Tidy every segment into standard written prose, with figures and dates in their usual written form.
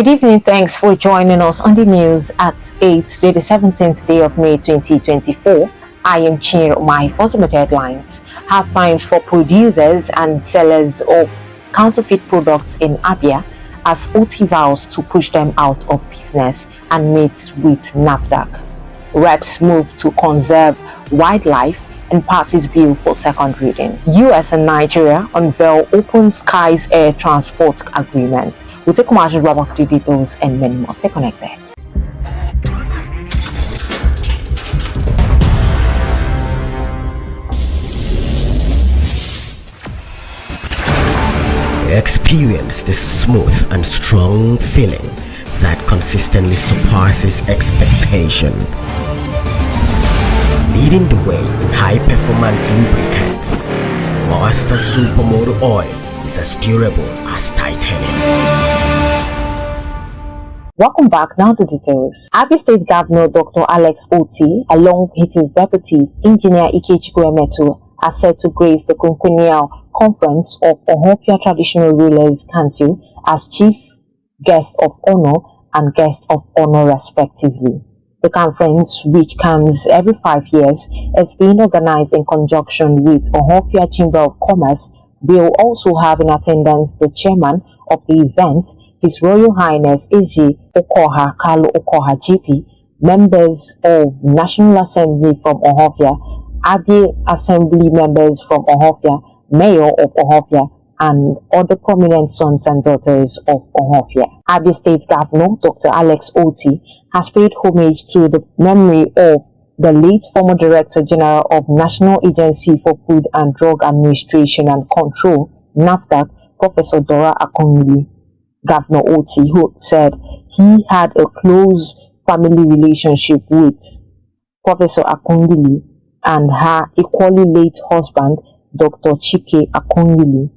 Good evening, thanks for joining us on the news at 8 today, the 17th day of May 2024. I am Chinero. My first headlines. Hard times for producers and sellers of counterfeit products in Abia as OT vows to push them out of business and meets with NAFDAC. Reps move to conserve wildlife and passes bill for second reading. US and Nigeria unveil open skies air transport agreement. We'll take commercial wrap up the details and many more. Stay connected. Experience the smooth and strong feeling that consistently surpasses expectation. Leading the way in high-performance lubricants, Master Supermoto Oil is as durable as titanium. Welcome back. Now to details. Abia State Governor Dr. Alex Oti, along with his deputy, Engineer Ikechukwu Emetu, are set to grace the quinquennial conference of Ohofia Traditional Rulers Council as chief guest of honor and guest of honor respectively. The conference, which comes every 5 years, is being organized in conjunction with Ohofia Chamber of Commerce. Will also have in attendance the chairman of the event, His Royal Highness A.G. Okoha Kalu Okoha GP, members of National Assembly from Ohofia, Abia Assembly members from Ohofia, Mayor of Ohofia, and other prominent sons and daughters of Ohofia. Abia State Governor Dr. Alex Oti has paid homage to the memory of the late former Director General of National Agency for Food and Drug Administration and Control, NAFDAC, Professor Dora Akongili. Governor Oti, who said he had a close family relationship with Professor Akongili and her equally late husband, Dr. Chike Akongili,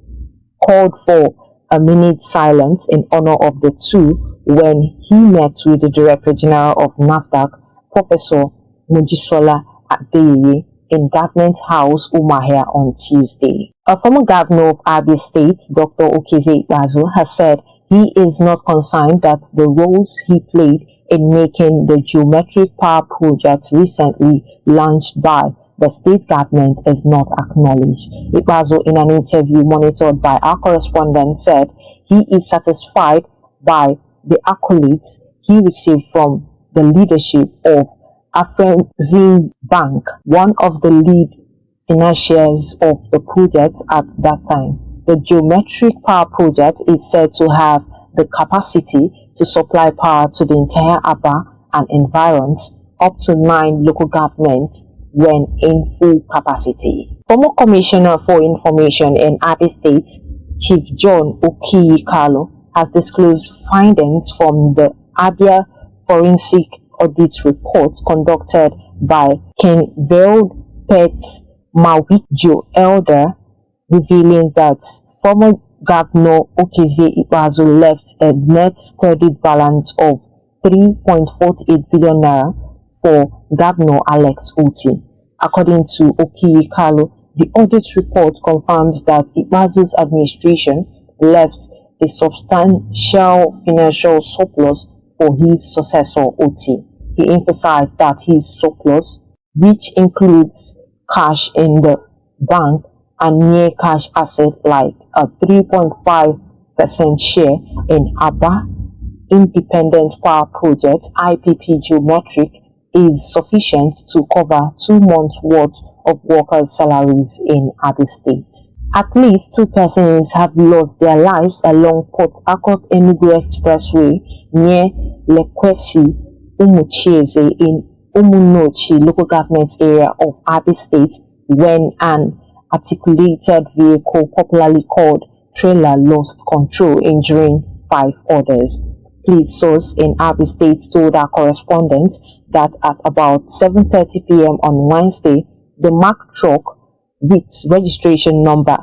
called for a minute silence in honor of the two when he met with the Director General of NAFDAC, Professor Mojisola Adeyeye, in Government House, Umuahia, on Tuesday. A former governor of Abia State, Dr. Okezie Ikpeazu, has said he is not concerned that the roles he played in making the geometric power project recently launched by the state government is not acknowledged. Ikpeazu, in an interview monitored by our correspondent, said he is satisfied by the accolades he received from the leadership of Afrexim Bank, one of the lead financiers of the project at that time. The geometric power project is said to have the capacity to supply power to the entire Aba and environs, up to 9 local governments when in full capacity. Former Commissioner for Information in Abia State, Chief John Okiyikalu, has disclosed findings from the Abia Forensic Audit report conducted by Ken Veld Pet Mawikjo Elder, revealing that former Governor Okezie Ikpeazu left a net credit balance of 3.48 billion naira for Governor Alex Oti. According to Okiyikalu, the audit report confirms that Ikpeazu's administration left a substantial financial surplus for his successor Oti. He emphasized that his surplus, which includes cash in the bank and near cash asset like a 3.5% share in Aba Independent Power Project IPP Geometric, is sufficient to cover 2 months' worth of workers' salaries in Abia State. At least 2 persons have lost their lives along Port Harcourt Enugu Expressway near Lekwesi Umuchieze in Umunochi local government area of Abia State when an articulated vehicle, popularly called trailer, lost control, injuring 5 others. Police source in Abia State told our correspondent that at about 7:30 p.m. on Wednesday, the Mack truck with registration number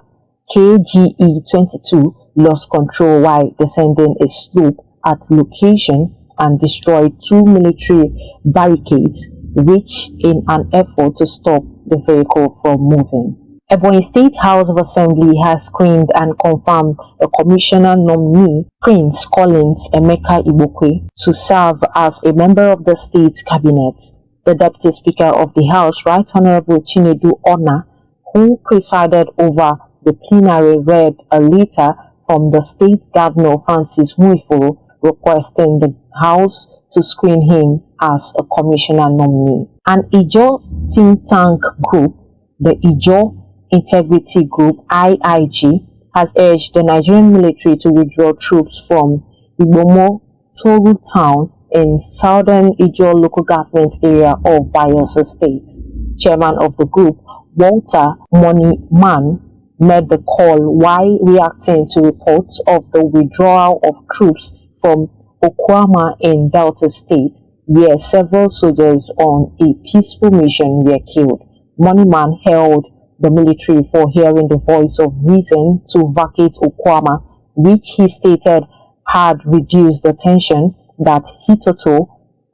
KGE22 lost control while descending a slope at location and destroyed 2 military barricades, which in an effort to stop the vehicle from moving. Ebonyi State House of Assembly has screened and confirmed a commissioner nominee, Prince Collins Emeka Ibokwe, to serve as a member of the state cabinet. The Deputy Speaker of the House, Right Honorable Chinedu Ona, who presided over the plenary, read a letter from the State Governor Francis Muifuru requesting the House to screen him as a commissioner nominee. An Ijaw think tank group, the Ijaw Integrity Group (IIG), has urged the Nigerian military to withdraw troops from Igbomo Toru town in southern Ijaw local government area of Bayelsa State. Chairman of the group, Walter Moniman, made the call while reacting to reports of the withdrawal of troops from Okwama in Delta State, where several soldiers on a peaceful mission were killed. Moniman hailed the military for hearing the voice of reason to vacate Okwama, which he stated had reduced the tension that hitherto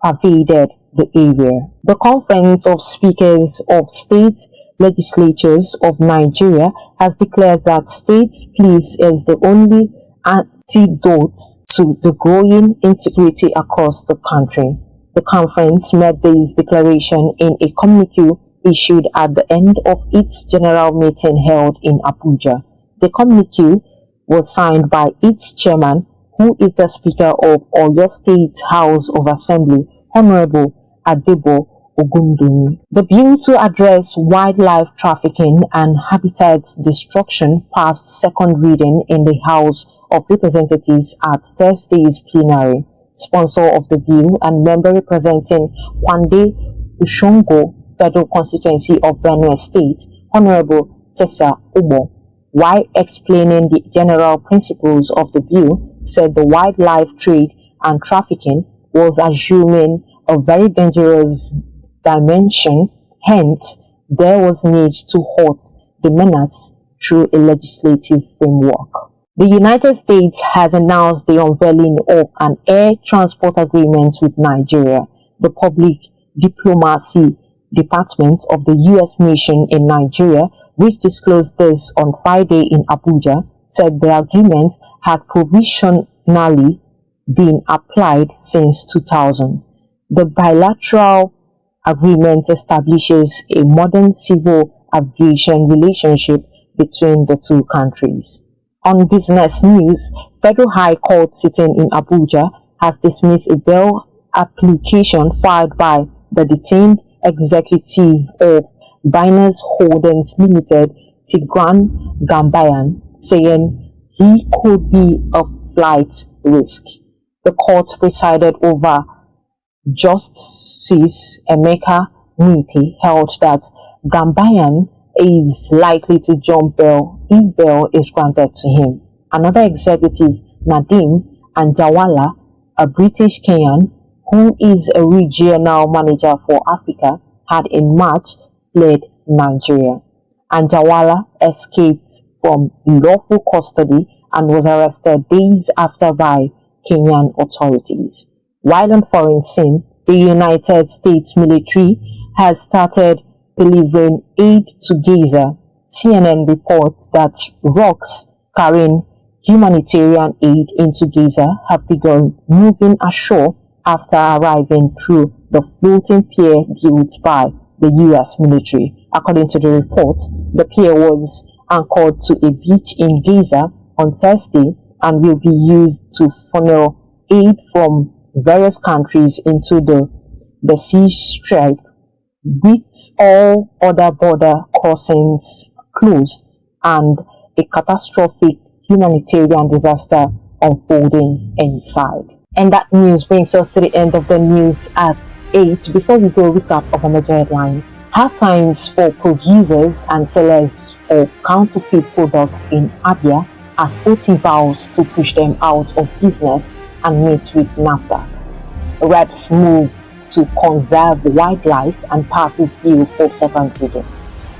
pervaded the area. The Conference of Speakers of State Legislatures of Nigeria has declared that state peace is the only antidote to the growing insecurity across the country. The conference made this declaration in a communique issued at the end of its general meeting held in Abuja. The communique was signed by its chairman, who is the Speaker of Oyo State House of Assembly, Honorable Adebo Ogundumi. The bill to address wildlife trafficking and habitat destruction passed second reading in the House of Representatives at Thursday's plenary. Sponsor of the bill and member representing Kwande Ushongo Federal Constituency of Benue State, Honorable Tessa Ubo, while explaining the general principles of the bill, said the wildlife trade and trafficking was assuming a very dangerous dimension, hence there was need to halt the menace through a legislative framework. The United States has announced the unveiling of an air transport agreement with Nigeria. The Public Diplomacy Department of the U.S. mission in Nigeria, which disclosed this on Friday in Abuja, said the agreement had provisionally been applied since 2000. The bilateral agreement establishes a modern civil aviation relationship between the two countries. On business news, Federal High Court sitting in Abuja has dismissed a bail application filed by the detained executive of Binance Holdings Limited, Tigran Gambayan, saying he could be a flight risk. The court presided over Justice Emeka Nwite held that Gambayan is likely to jump bail if bail is granted to him. Another executive, Nadeem Anjawala, a British Kenyan who is a regional manager for Africa, had in March fled Nigeria. Anjawala escaped from lawful custody and was arrested days after by Kenyan authorities. While on foreign scene, the United States military has started delivering aid to Gaza. CNN reports that trucks carrying humanitarian aid into Gaza have begun moving ashore after arriving through the floating pier built by the U.S. military. According to the report, the pier was anchored to a beach in Gaza on Thursday and will be used to funnel aid from various countries into the sea strip, with all other border crossings closed and a catastrophic humanitarian disaster unfolding inside. And that news brings us to the end of the news at 8. Before we go, recap of our major headlines. Hard times for producers and sellers of counterfeit products in Abia as OT vows to push them out of business and meet with NAFTA. Reps move to conserve wildlife and passes bill for second reading.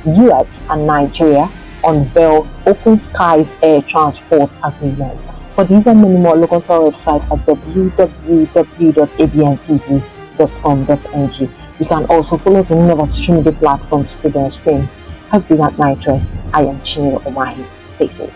US and Nigeria unveil open skies air transport agreement. For these and many more, look onto our website at www.abntv.com.ng. You can also follow us on any of our social media platforms through the screen. have been at my trust. I am Chinelo Omahi. Stay safe.